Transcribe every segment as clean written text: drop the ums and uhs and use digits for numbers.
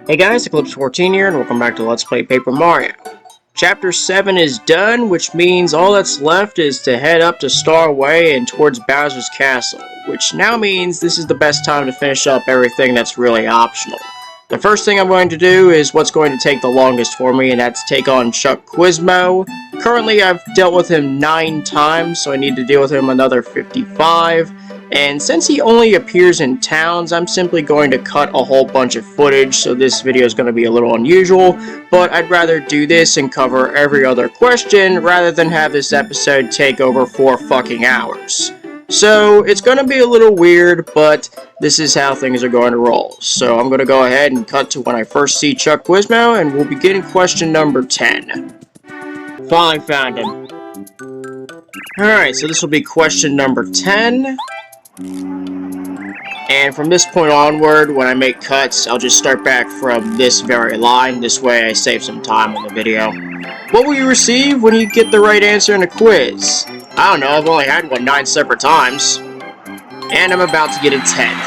Hey guys, Eclipse14 here, and welcome back to Let's Play Paper Mario. Chapter 7 is done, which means all that's left is to head up to Star Way and towards Bowser's Castle, which now means this is the best time to finish up everything that's really optional. The first thing I'm going to do is what's going to take the longest for me, and that's take on Chuck Quizmo. Currently, I've dealt with him 9 times, so I need to deal with him another 55. And since he only appears in towns, I'm simply going to cut a whole bunch of footage, so this video is going to be a little unusual, but I'd rather do this and cover every other question rather than have this episode take over 4 fucking hours. So it's going to be a little weird, but this is how things are going to roll. So I'm going to go ahead and cut to when I first see Chuck Quizmo, and we'll begin question number 10. Finally found him. Alright, so this will be question number 10. And from this point onward, when I make cuts, I'll just start back from this very line. This way I save some time on the video. What will you receive when you get the right answer in a quiz? I don't know, I've only had one 9 separate times. And I'm about to get a 10.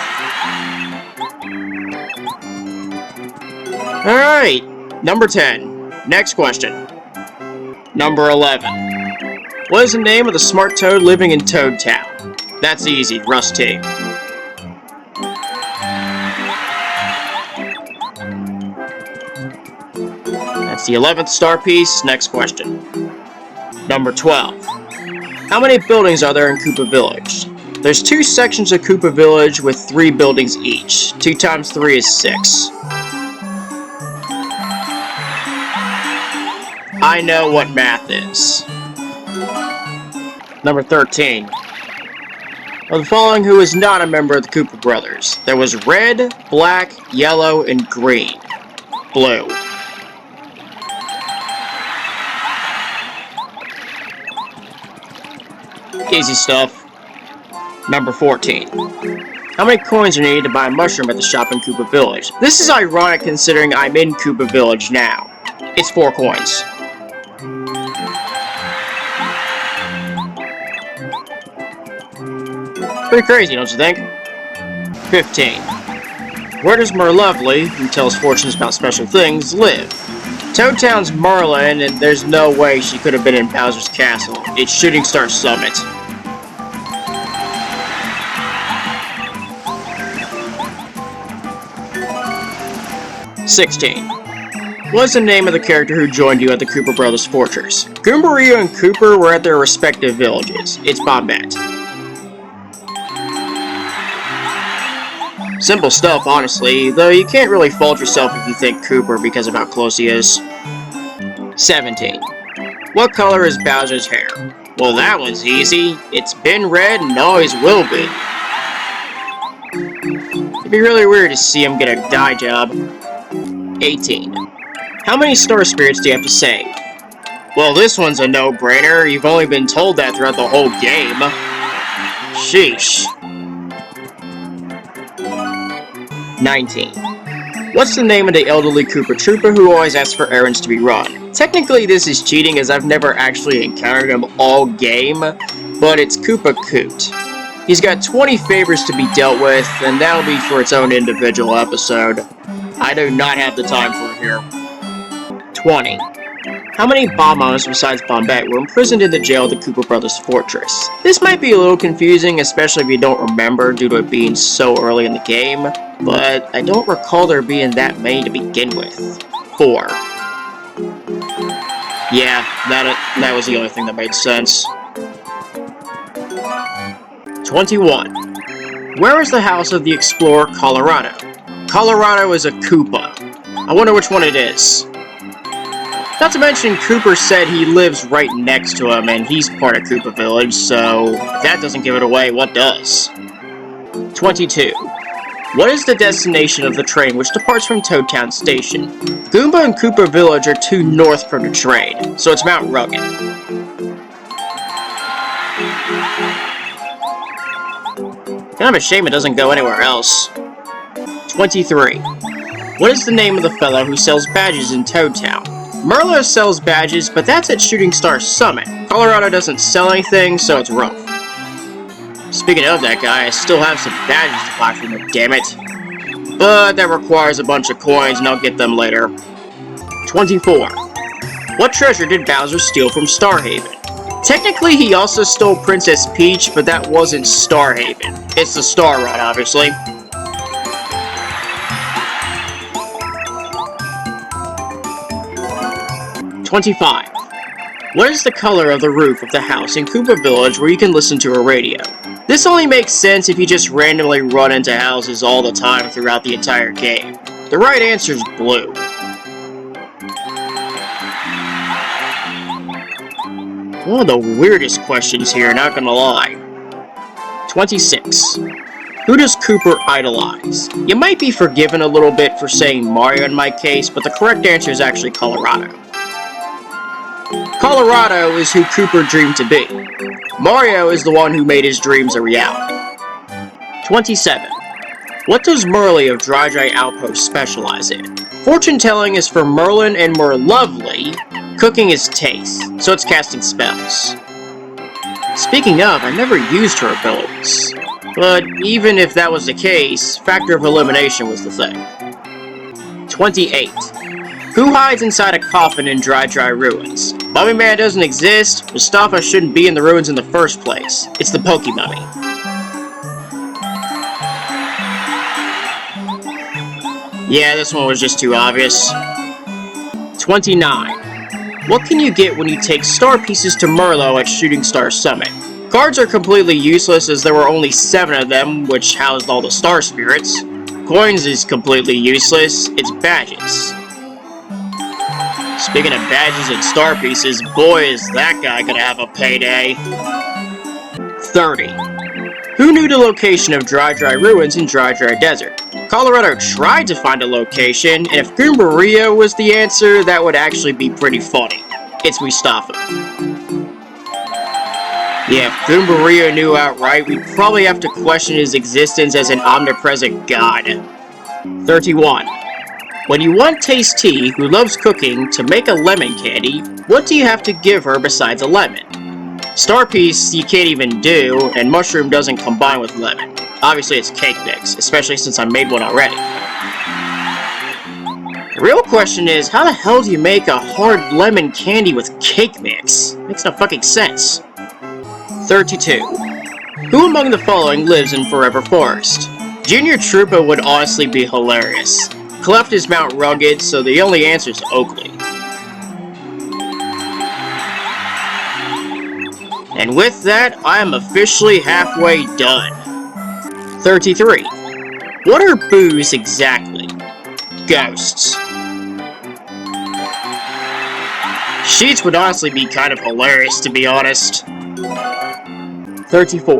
Alright, number 10. Next question. Number 11. What is the name of the smart toad living in Toad Town? That's easy, Rust T. That's the 11th star piece. Next question. Number 12. How many buildings are there in Koopa Village? There's 2 sections of Koopa Village with 3 buildings each. 2 times 3 is 6. I know what math is. Number 13. Of the following, who is not a member of the Koopa Brothers? There was red, black, yellow, and green. Blue. Easy stuff. Number 14. How many coins are needed to buy a mushroom at the shop in Koopa Village? This is ironic considering I'm in Koopa Village now. It's 4 coins. Pretty crazy, don't you think? 15. Where does Merlow, who tells fortunes about special things, live? Toad Town's Merlow, and there's no way she could have been in Bowser's Castle. It's Shooting Star Summit. "16. What is the name of the character who joined you at the Koopa Brothers Fortress? Goomba and Kooper were at their respective villages. It's Bombette. Simple stuff, honestly, though you can't really fault yourself if you think Cooper because of how close he is. 17. What color is Bowser's hair? Well, that one's easy. It's been red and always will be. It'd be really weird to see him get a dye job. 18. How many star spirits do you have to save? Well, this one's a no-brainer. You've only been told that throughout the whole game. Sheesh. 19. What's the name of the elderly Koopa Trooper who always asks for errands to be run? Technically this is cheating as I've never actually encountered him all game, but it's Koopa Coot. He's got 20 favors to be dealt with, and that'll be for its own individual episode. I do not have the time for it here. 20. How many Bombos besides Bombette were imprisoned in the jail of the Koopa Brothers Fortress? This might be a little confusing, especially if you don't remember due to it being so early in the game, but I don't recall there being that many to begin with. 4. Yeah, that was the only thing that made sense. 21. Where is the house of the explorer Colorado? Colorado is a Koopa. I wonder which one it is. Not to mention, Cooper said he lives right next to him, and he's part of Koopa Village, so if that doesn't give it away, what does? 22. What is the destination of the train which departs from Toad Town Station? Goomba and Koopa Village are 2 north from the train, so it's Mount Rugged. Kind of a shame it doesn't go anywhere else. 23. What is the name of the fellow who sells badges in Toad Town? Merlow sells badges, but that's at Shooting Star Summit. Colorado doesn't sell anything, so it's rough. Speaking of that guy, I still have some badges to buy from him, damn it. but that requires a bunch of coins and I'll get them later. 24. What treasure did Bowser steal from Starhaven? Technically, he also stole Princess Peach, but that wasn't Starhaven. It's the Star Rod, obviously. 25. What is the color of the roof of the house in Koopa Village where you can listen to a radio? This only makes sense if you just randomly run into houses all the time throughout the entire game. The right answer is blue. One of the weirdest questions here, not gonna lie. 26. Who does Cooper idolize? You might be forgiven a little bit for saying Mario in my case, but the correct answer is actually Colorado. Colorado is who Cooper dreamed to be. Mario is the one who made his dreams a reality. 27. What does Merlow of Dry Dry Outpost specialize in? Fortune telling is for Merlin and Merlovely. Cooking is Tayce, so it's casting spells. Speaking of, I never used her abilities. But even if that was the case, factor of elimination was the thing. 28. Who hides inside a coffin in Dry Dry Ruins? Mummy Man doesn't exist. Mustafa shouldn't be in the ruins in the first place. It's the Pokemummy. Yeah, this one was just too obvious. 29. What can you get when you take star pieces to Merlow at Shooting Star Summit? Cards are completely useless as there were only 7 of them, which housed all the star spirits. Coins is completely useless. It's badges. Speaking of badges and star pieces, boy is that guy gonna have a payday. 30. Who knew the location of Dry Dry Ruins in Dry Dry Desert? Colorado tried to find a location, and if Goomba Rio was the answer, that would actually be pretty funny. It's Mustafa. Yeah, if Goomba Rio knew outright, we'd probably have to question his existence as an omnipresent god. 31. When you want Tayce T, who loves cooking, to make a lemon candy, what do you have to give her besides a lemon? Star Piece you can't even do, and Mushroom doesn't combine with lemon. Obviously it's cake mix, especially since I made one already. The real question is, how the hell do you make a hard lemon candy with cake mix? Makes no fucking sense. 32. Who among the following lives in Forever Forest? Junior Troopa would honestly be hilarious. Cleft is Mount Rugged, so the only answer is Oakley. And with that, I am officially halfway done. 33. What are boos exactly? Ghosts. Sheets would honestly be kind of hilarious, to be honest. 34.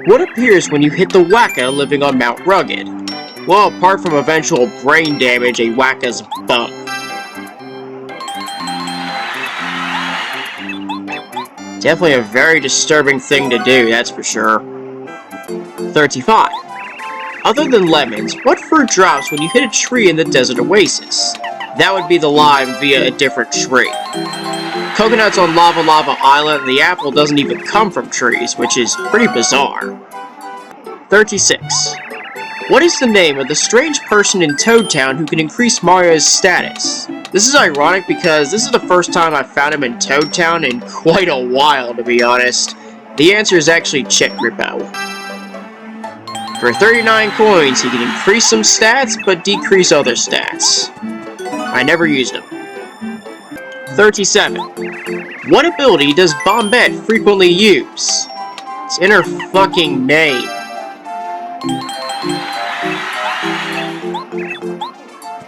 What appears when you hit the Waka living on Mount Rugged? Well, apart from eventual brain damage, a Waka's bump. Definitely a very disturbing thing to do, that's for sure. 35. Other than lemons, what fruit drops when you hit a tree in the desert oasis? That would be the lime via a different tree. Coconuts on Lava Lava Island, and the apple doesn't even come from trees, which is pretty bizarre. 36. What is the name of the strange person in Toad Town who can increase Mario's status? This is ironic because this is the first time I've found him in Toad Town in quite a while, to be honest. The answer is actually Chet Grippo. For 39 coins, he can increase some stats, but decrease other stats. I never used him. 37. What ability does Bombette frequently use? It's in her fucking name.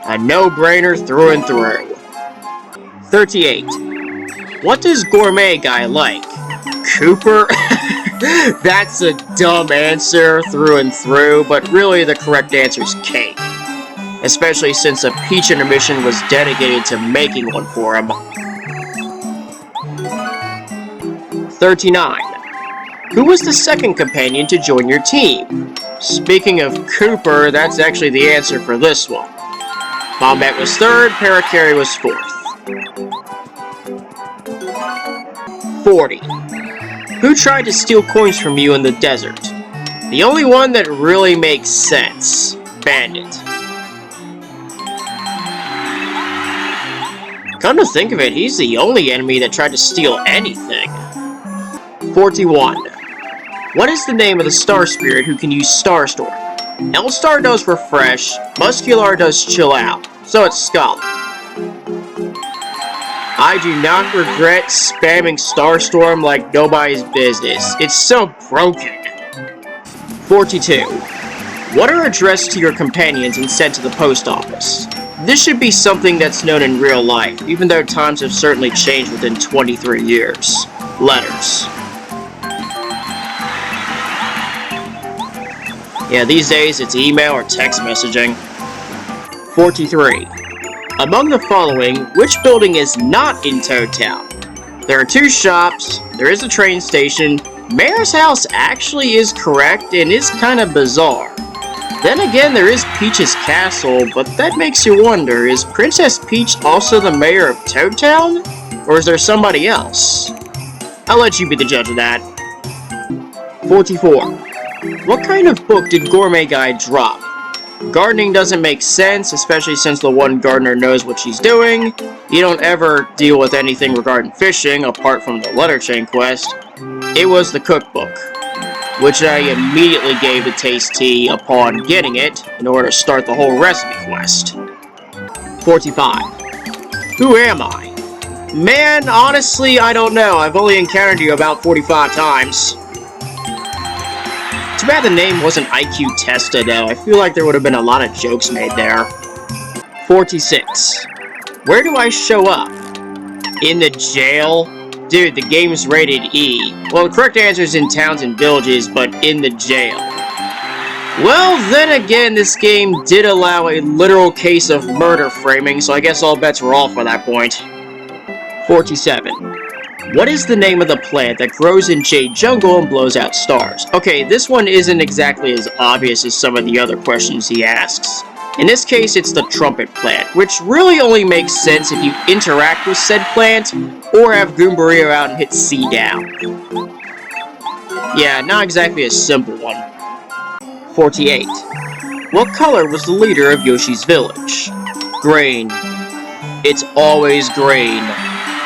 A no-brainer through and through. 38. What does Gourmet Guy like? Cooper? That's a dumb answer through and through, but really the correct answer is cake. Especially since a Peach intermission was dedicated to making one for him. 39. Who was the second companion to join your team? Speaking of Cooper, that's actually the answer for this one. Bombette was 3rd, Parakarry was 4th. 40. Who tried to steal coins from you in the desert? The only one that really makes sense. bandit? Come to think of it, he's the only enemy that tried to steal anything. 41. What is the name of the star spirit who can use Starstorm? L-Star does refresh, Muscular does chill out, so it's Scholar. I do not regret spamming Starstorm like nobody's business. It's so broken. 42. What are addressed to your companions and sent to the post office? This should be something that's known in real life, even though times have certainly changed within 23 years. Letters. Yeah, these days it's email or text messaging. 43. Among the following, which building is not in Toad Town? There are 2 shops, there is a train station, Mayor's house actually is correct and is kind of bizarre. Then again, there is Peach's castle, but that makes you wonder, is Princess Peach also the mayor of Toad Town? Or is there somebody else? I'll let you be the judge of that. 44. What kind of book did Gourmet Guy drop? Gardening doesn't make sense, especially since the one gardener knows what she's doing. You don't ever deal with anything regarding fishing, apart from the letter chain quest. It was the cookbook, which I immediately gave to Tayce T upon getting it, in order to start the whole recipe quest. 45. Who am I? Man, honestly, I don't know. I've only encountered you about 45 times. Too bad the name wasn't IQ tested, though. I feel like there would have been a lot of jokes made there. 46. Where do I show up? In the jail? Dude, the game's rated E. Well, the correct answer is in towns and villages, but in the jail. Well, then again, this game did allow a literal case of murder framing, so I guess all bets were off at that point. 47. What is the name of the plant that grows in Jade Jungle and blows out stars? Okay, this one isn't exactly as obvious as some of the other questions he asks. In this case, it's the trumpet plant, which really only makes sense if you interact with said plant, or have Goombario out and hit C down. Yeah, not exactly a simple one. 48. What color was the leader of Yoshi's village? Green. It's always green.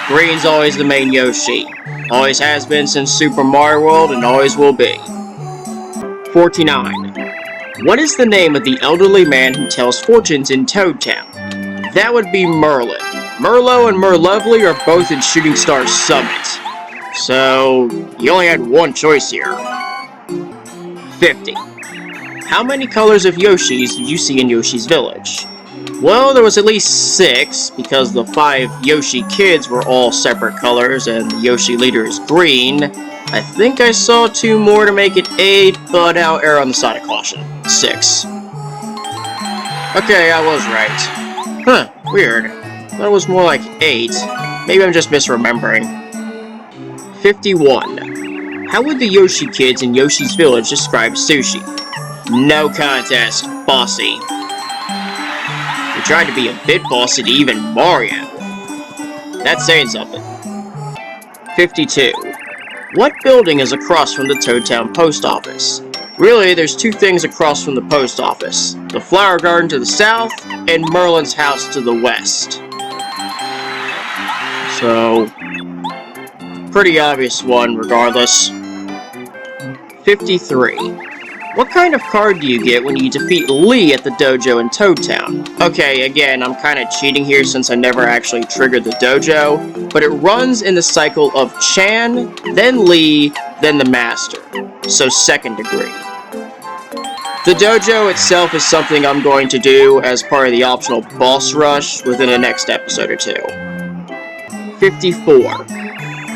Green's always the main Yoshi. Always has been since Super Mario World and always will be. 49. What is the name of the elderly man who tells fortunes in Toad Town? That would be Merlin. Merlow and Merlovely are both in Shooting Star Summit. So, you only had one choice here. 50. How many colors of Yoshis did you see in Yoshi's village? Well, there was at least 6, because the 5 Yoshi kids were all separate colors, and the Yoshi leader is green. I think I saw 2 more to make it 8, but I'll err on the side of caution. 6. Okay, I was right. Huh, weird. That was more like 8. Maybe I'm just misremembering. 51. How would the Yoshi kids in Yoshi's village describe sushi? No contest, bossy. We tried to be a bit bossy to even Mario. That's saying something. 52. What building is across from the Toad Town post office? Really, there's 2 things across from the post office. The flower garden to the south, and Merlin's house to the west. So, pretty obvious one, regardless. 53. What kind of card do you get when you defeat Lee at the dojo in Toad Town? Okay, again, I'm kind of cheating here since I never actually triggered the dojo, but it runs in the cycle of Chan, then Lee, then the Master. So 2nd degree. The dojo itself is something I'm going to do as part of the optional boss rush within the next episode or 2. 54.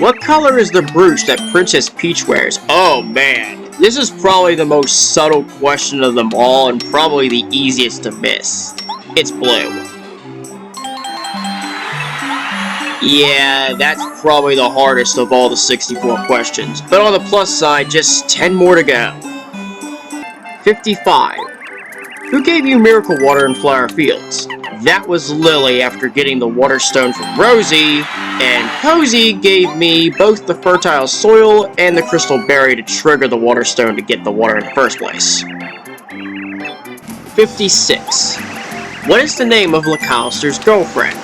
What color is the brooch that Princess Peach wears? Oh man. This is probably the most subtle question of them all, and probably the easiest to miss. It's blue. Yeah, that's probably the hardest of all the 64 questions. But on the plus side, just 10 more to go. 55. Who gave you Miracle Water in Flower Fields? That was Lily after getting the Water Stone from Rosie, and Posey gave me both the Fertile Soil and the Crystal Berry to trigger the Water Stone to get the water in the first place. 56. What is the name of LaCallister's girlfriend?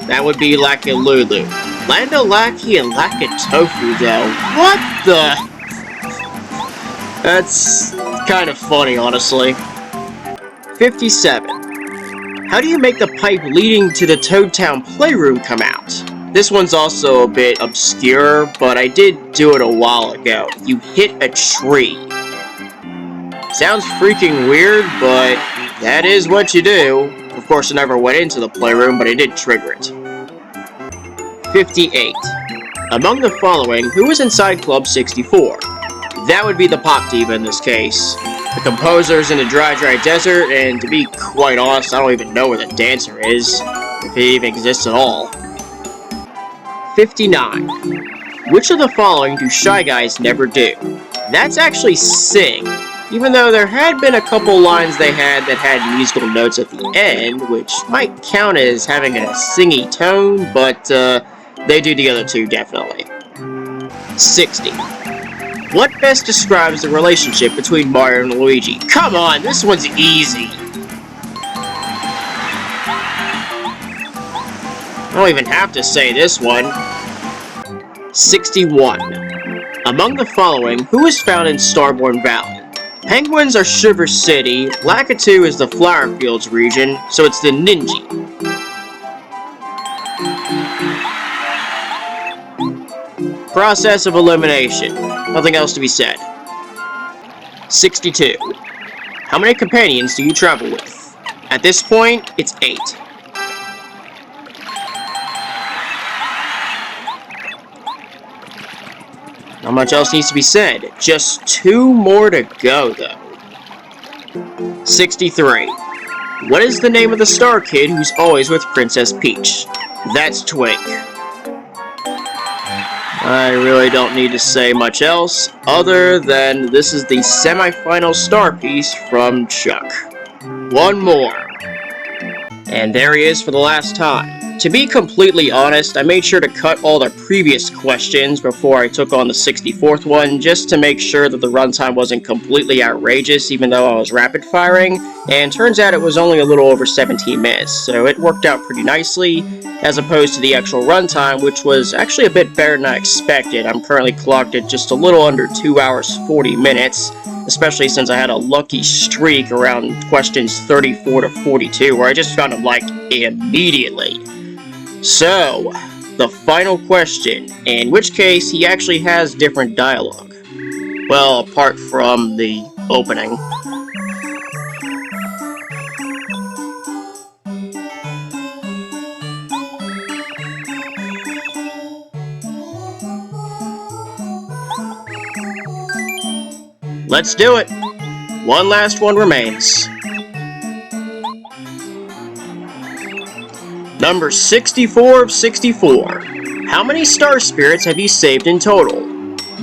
That would be Lulu. Lando Lackey and Tofu though. What the? That's kind of funny, honestly. 57. How do you make the pipe leading to the Toad Town playroom come out? This one's also a bit obscure, but I did do it a while ago. You hit a tree. Sounds freaking weird, but that is what you do. Of course, I never went into the playroom, but I did trigger it. 58. Among the following, who is inside Club 64? That would be the pop diva in this case. The composer's in the dry desert, and to be quite honest, I don't even know where the dancer is, if he even exists at all. 59. Which of the following do Shy Guys never do? That's actually sing, even though there had been a couple lines they had that had musical notes at the end, which might count as having a singy tone, but they do the other two, definitely. 60. What best describes the relationship between Mario and Luigi? Come on, this one's easy. I don't even have to say this one. 61. Among the following, who is found in Starborn Valley? Penguins are Sugar City, Lakitu is the Flower Fields region, so it's the Ninja. Process of elimination. Nothing else to be said. 62. How many companions do you travel with? At this point, it's 8. Not much else needs to be said. Just 2 more to go, though. 63. What is the name of the star kid who's always with Princess Peach? That's Twink. I really don't need to say much else, other than this is the semi-final star piece from Chuck. 1 more. And there he is for the last time. To be completely honest, I made sure to cut all the previous questions before I took on the 64th one, just to make sure that the runtime wasn't completely outrageous, even though I was rapid-firing, and turns out it was only a little over 17 minutes, so it worked out pretty nicely, as opposed to the actual runtime, which was actually a bit better than I expected. I'm currently clocked at just a little under 2 hours 40 minutes, especially since I had a lucky streak around questions 34 to 42, where I just found them, like, immediately. So, the final question, in which case he actually has different dialogue. Well, apart from the opening. Let's do it! One last one remains. Number 64 of 64. How many star spirits have you saved in total?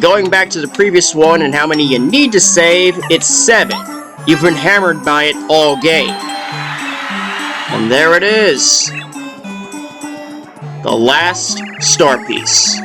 Going back to the previous one and how many you need to save, it's 7. You've been hammered by it all game. And there it is. The last star piece.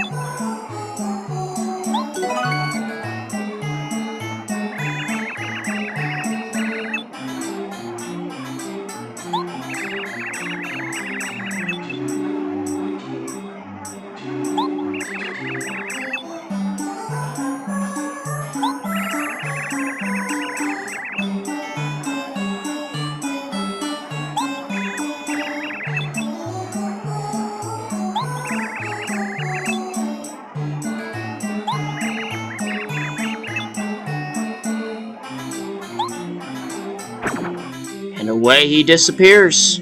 And away he disappears.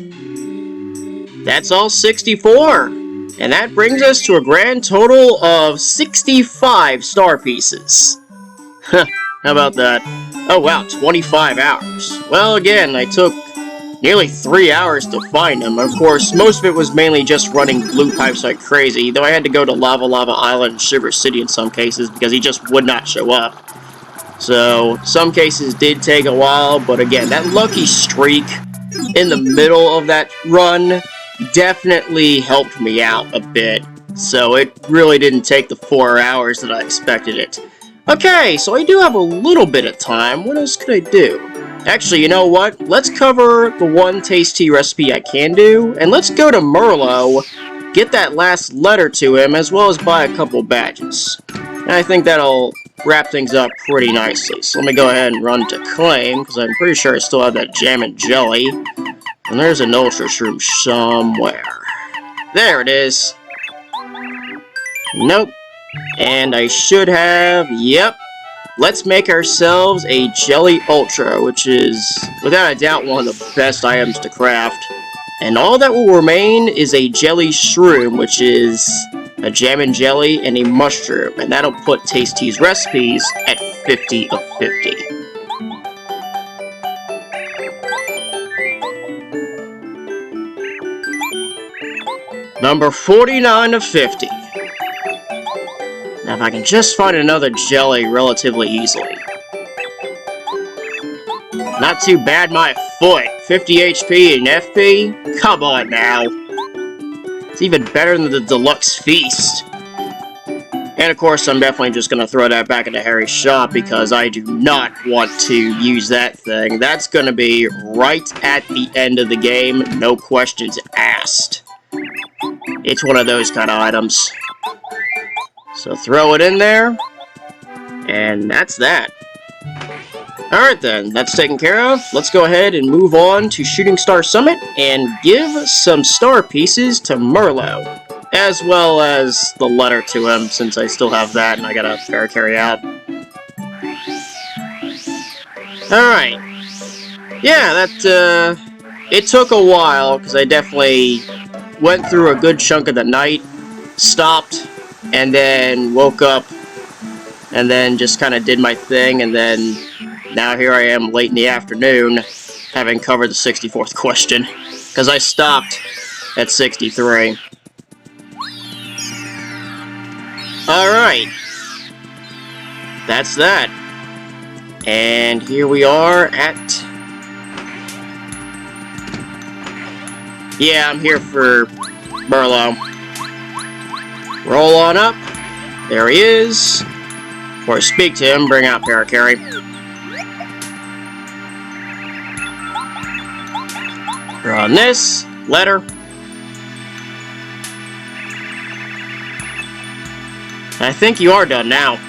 That's all 64. And that brings us to a grand total of 65 star pieces. How about that? Oh wow, 25 hours. Well, again, I took nearly 3 hours to find him. Of course, most of it was mainly just running blue pipes like crazy, though I had to go to Lava Island and Sugar City in some cases because he just would not show up. So, some cases did take a while, but again, that lucky streak in the middle of that run definitely helped me out a bit. So, it really didn't take the 4 hours that I expected it. Okay, so I do have a little bit of time. What else could I do? Actually, you know what? Let's cover the one Tayce T recipe I can do, and let's go to Merlow, get that last letter to him, as well as buy a couple badges. And I think that'll wrap things up pretty nicely. So let me go ahead and run to claim, because I'm pretty sure I still have that jam and jelly. And there's an ultra shroom somewhere. There it is. Nope. And I should have, yep. Let's make ourselves a Jelly Ultra, which is, without a doubt, one of the best items to craft. And all that will remain is a Jelly Shroom, which is a jam and jelly and a mushroom. And that'll put Tayce T's recipes at 50 of 50. Number 49 of 50. Now, if I can just find another jelly relatively easily. Not too bad, my foot. 50 HP and FP? Come on now. It's even better than the Deluxe Feast. And of course, I'm definitely just going to throw that back into Harry's shop because I do not want to use that thing. That's going to be right at the end of the game, no questions asked. It's one of those kind of items. So throw it in there, and that's that. Alright then, that's taken care of. Let's go ahead and move on to Shooting Star Summit and give some star pieces to Merlow, as well as the letter to him, since I still have that and I gotta carry out. Alright. Yeah, it took a while, because I definitely went through a good chunk of the night, stopped, and then woke up, and then just kind of did my thing, and then now here I am late in the afternoon, having covered the 64th question, because I stopped at 63. Alright. That's that. And here we are at... Yeah, I'm here for Merlow. Roll on up. There he is. Before I speak to him, bring out Paracarry. Run this. Letter. I think you are done now.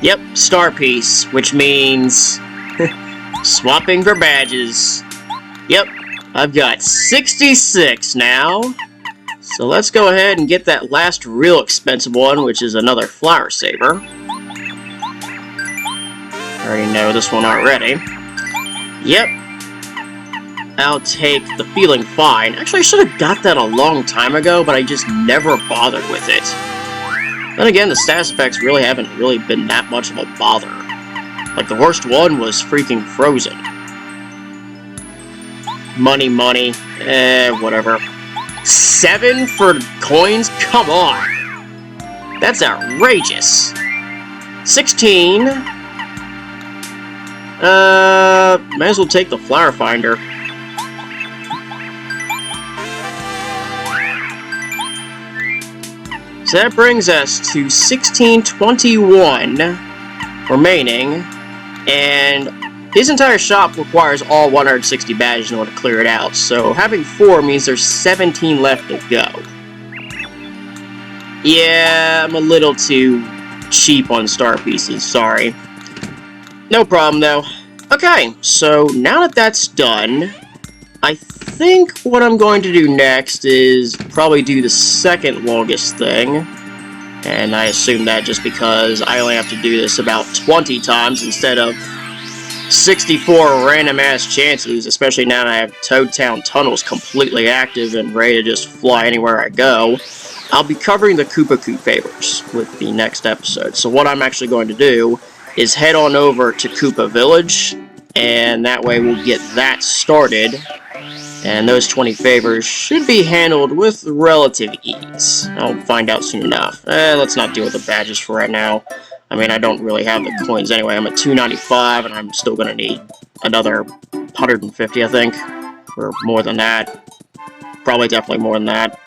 Yep, star piece, which means swapping for badges. Yep, I've got 66 now. So let's go ahead and get that last real expensive one, which is another Flower Saver. I already know this one already. Yep. I'll take the Feeling Fine. Actually, I should have got that a long time ago, but I just never bothered with it. Then again, the status effects really haven't been that much of a bother. Like, the worst one was freaking Frozen. Money, whatever. 7 for coins? Come on! That's outrageous. 16. Might as well take the Flower Finder. So that brings us to 1621 remaining, and his entire shop requires all 160 badges in order to clear it out, so having 4 means there's 17 left to go. Yeah, I'm a little too cheap on star pieces, sorry. No problem, though. Okay, so now that that's done, I think what I'm going to do next is probably do the second longest thing. And I assume that just because I only have to do this about 20 times instead of 64 random-ass chances, especially now that I have Toad Town Tunnels completely active and ready to just fly anywhere I go. I'll be covering the Koopa Koop favors with the next episode. So what I'm actually going to do is head on over to Koopa Village and that way we'll get that started. And those 20 favors should be handled with relative ease. I'll find out soon enough. Let's not deal with the badges for right now. I mean, I don't really have the coins anyway. I'm at 295, and I'm still gonna need another 150, I think. Or more than that. Probably definitely more than that.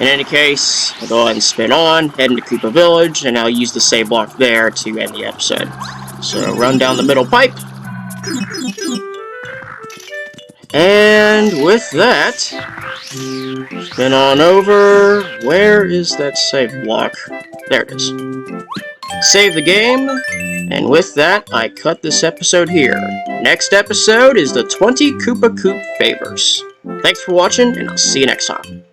In any case, I'll go ahead and spin on, head into Koopa Village, and I'll use the save block there to end the episode. So, run down the middle pipe. And with that, spin on over. Where is that save block? There it is. Save the game, and with that, I cut this episode here. Next episode is the 20 Koopa Koop favors. Thanks for watching, and I'll see you next time.